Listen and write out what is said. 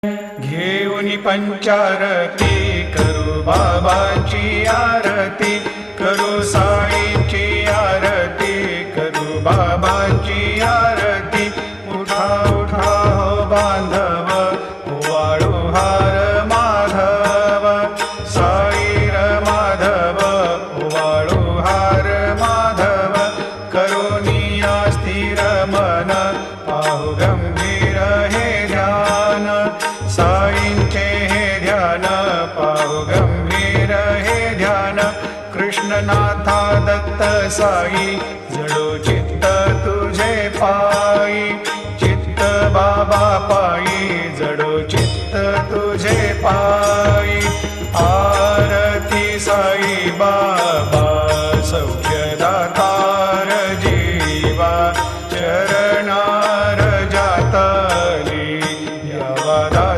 घेऊन पंचारती करू बाबाची आरती, करू साईची आरती, करू बाबाची आरती। उठा उठा हो बांधव, वाळू हार माधव, साईर माधव, वाळू हार माधव। करुनिया स्थिर मन, पाहु गंभीर हे ध्यान, साईंचे हे ध्यान, पाहु गंभीर हे ध्यान। कृष्णनाथा दत्त साई, जडो चित्त तुझे पायी, चित्त बाबा पायी, जडो चित्त तुझे पायी।